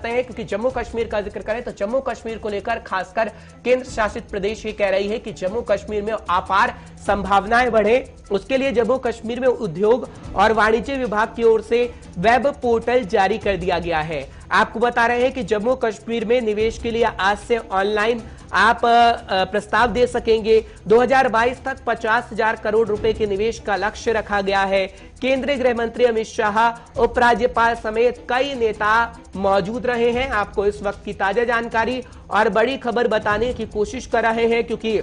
करते हैं, क्योंकि जम्मू कश्मीर का जिक्र करें तो जम्मू कश्मीर को लेकर खासकर केंद्र शासित प्रदेश ये कह रही है कि जम्मू कश्मीर में अपार संभावनाएं बढ़े, उसके लिए जम्मू कश्मीर में उद्योग और वाणिज्य विभाग की ओर से वेब पोर्टल जारी कर दिया गया है। आपको बता रहे हैं कि जम्मू कश्मीर में निवेश के लिए आज से ऑनलाइन आप प्रस्ताव दे सकेंगे। 2022 तक 50,000 करोड़ रुपए के निवेश का लक्ष्य रखा गया है। केंद्रीय गृह मंत्री अमित शाह, उपराज्यपाल समेत कई नेता मौजूद रहे हैं। आपको इस वक्त की ताजा जानकारी और बड़ी खबर बताने की कोशिश कर रहे हैं, क्योंकि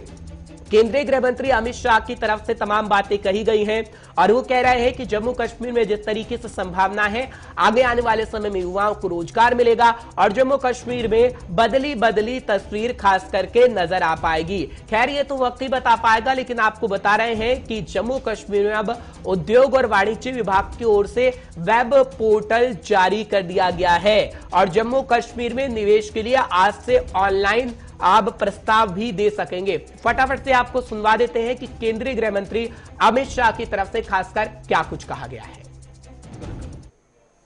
केंद्रीय गृह मंत्री अमित शाह की तरफ से तमाम बातें कही गई हैं और वो कह रहे हैं कि जम्मू कश्मीर में जिस तरीके से संभावना है, आगे आने वाले समय में युवाओं को रोजगार मिलेगा और जम्मू कश्मीर में बदली तस्वीर खास करके नजर आ पाएगी। खैर, ये तो वक्त ही बता पाएगा, लेकिन आपको बता रहे हैं कि जम्मू कश्मीर में अब उद्योग और वाणिज्य विभाग की ओर से वेब पोर्टल जारी कर दिया गया है और जम्मू कश्मीर में निवेश के लिए आज से ऑनलाइन आप प्रस्ताव भी दे सकेंगे। फटाफट से आपको सुनवा देते हैं कि केंद्रीय गृह मंत्री अमित शाह की तरफ से खासकर क्या कुछ कहा गया है।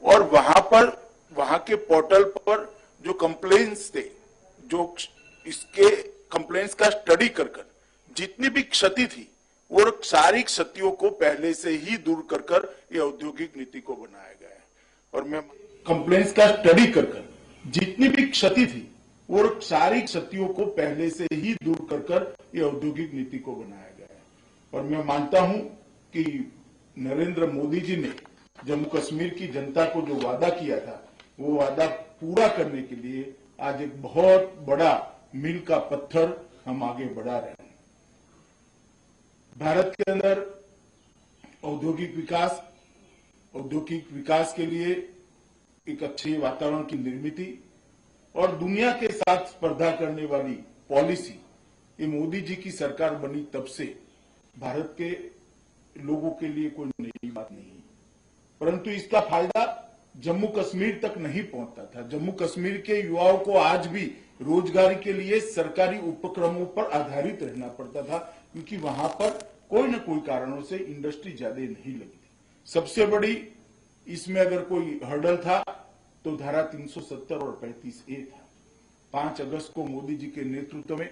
और वहां के पोर्टल पर जो कंप्लेंट्स थे, जो इसके कंप्लेंट्स का स्टडी कर जितनी भी क्षति थी, वो सारी क्षतियों को पहले से ही दूर कर ये औद्योगिक नीति को बनाया गया है। और मैं कंप्लेंट्स का स्टडी कर जितनी भी क्षति थी, वो सारी क्षतियों को पहले से ही दूर कर ये औद्योगिक नीति को बनाया गया है। और मैं मानता हूं कि नरेंद्र मोदी जी ने जम्मू कश्मीर की जनता को जो वादा किया था, वो वादा पूरा करने के लिए आज एक बहुत बड़ा मील का पत्थर हम आगे बढ़ा रहे हैं। भारत के अंदर औद्योगिक विकास के लिए एक अच्छे वातावरण की निर्मित और दुनिया के साथ स्पर्धा करने वाली पॉलिसी, ये मोदी जी की सरकार बनी तब से भारत के लोगों के लिए कोई नई बात नहीं, परंतु इसका फायदा जम्मू कश्मीर तक नहीं पहुंचता था। जम्मू कश्मीर के युवाओं को आज भी रोजगारी के लिए सरकारी उपक्रमों पर आधारित रहना पड़ता था, क्योंकि वहां पर कोई न कोई कारणों से इंडस्ट्री ज्यादा नहीं लगी थी। सबसे बड़ी इसमें अगर कोई हर्डल था तो धारा 370 और 35A था। 5 अगस्त को मोदी जी के नेतृत्व में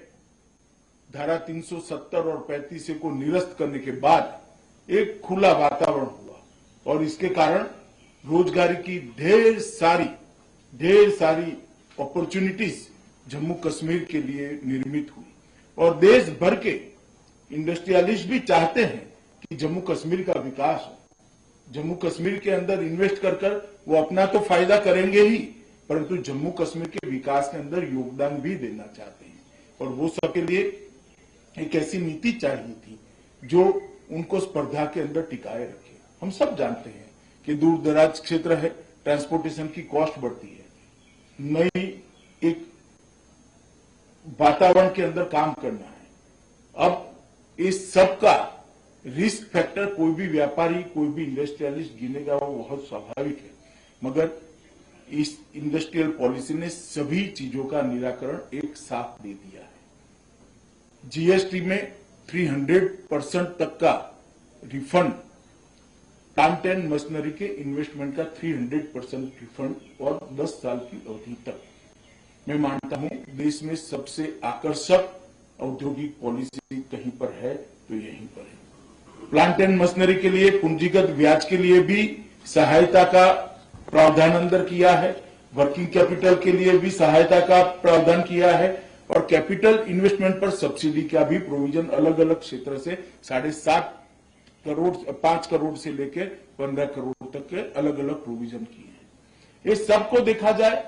धारा 370 और 35A को निरस्त करने के बाद एक खुला वातावरण हुआ और इसके कारण रोजगारी की ढेर सारी अपॉर्चुनिटीज जम्मू कश्मीर के लिए निर्मित हुई और देश भर के इंडस्ट्रियलिस्ट भी चाहते हैं कि जम्मू कश्मीर का विकास हो। जम्मू कश्मीर के अंदर इन्वेस्ट कर वो अपना तो फायदा करेंगे ही, परंतु जम्मू कश्मीर के विकास के अंदर योगदान भी देना चाहते हैं और वो सबके लिए एक ऐसी नीति चाहिए थी जो उनको स्पर्धा के अंदर टिकाए रखे। हम सब जानते हैं कि दूर दराज क्षेत्र है, ट्रांसपोर्टेशन की कॉस्ट बढ़ती है, नई एक वातावरण के अंदर काम करना है। अब इस सब का रिस्क फैक्टर कोई भी व्यापारी, कोई भी इंडस्ट्रियलिस्ट गिनेगा, वो बहुत स्वाभाविक है, मगर इस इंडस्ट्रियल पॉलिसी ने सभी चीजों का निराकरण एक साथ दे दिया है। जीएसटी में 300% तक का रिफंड, प्लांट एंड मशीनरी के इन्वेस्टमेंट का 300% रिफंड और 10 साल की अवधि तक। मैं मानता हूं देश में सबसे आकर्षक औद्योगिक पॉलिसी कहीं पर है तो यहीं पर है। प्लांट एंड मशीनरी के लिए पूंजीगत ब्याज के लिए भी सहायता का प्रावधान अंदर किया है, वर्किंग कैपिटल के लिए भी सहायता का प्रावधान किया है और कैपिटल इन्वेस्टमेंट पर सब्सिडी का भी प्रोविजन अलग अलग क्षेत्र से 7.5 करोड़ 5 करोड़ से लेकर 15 करोड़ तक के अलग अलग प्रोविजन किए हैं। इस सबको देखा जाए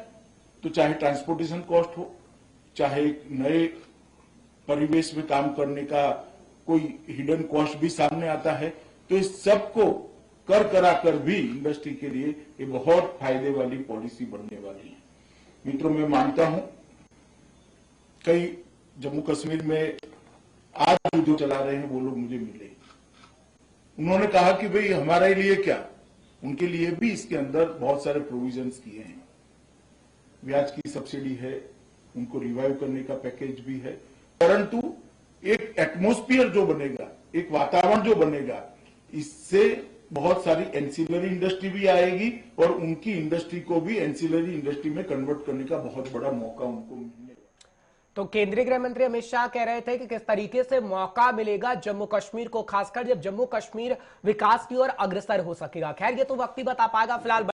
तो चाहे ट्रांसपोर्टेशन कॉस्ट हो, चाहे नए परिवेश में काम करने का कोई हिडन कॉस्ट भी सामने आता है, तो इस सबको कराकर भी इंडस्ट्री के लिए ये बहुत फायदे वाली पॉलिसी बनने वाली है। मित्रों, मैं मानता हूं कई जम्मू कश्मीर में आज जो चला रहे हैं वो लोग मुझे मिले, उन्होंने कहा कि भाई हमारे लिए क्या, उनके लिए भी इसके अंदर बहुत सारे प्रोविजंस किए हैं। ब्याज की सब्सिडी है, उनको रिवाइव करने का पैकेज भी है, परंतु एक एटमॉस्फेयर जो बनेगा, एक वातावरण जो बनेगा, इससे बहुत सारी एंसिलरी इंडस्ट्री भी आएगी और उनकी इंडस्ट्री को भी एंसिलरी इंडस्ट्री में कन्वर्ट करने का बहुत बड़ा मौका उनको मिलने। तो केंद्रीय गृह मंत्री अमित शाह कह रहे थे कि किस तरीके से मौका मिलेगा जम्मू कश्मीर को, खासकर जब जम्मू कश्मीर विकास की ओर अग्रसर हो सकेगा। खैर ये तो वक्त ही बता पाएगा। फिलहाल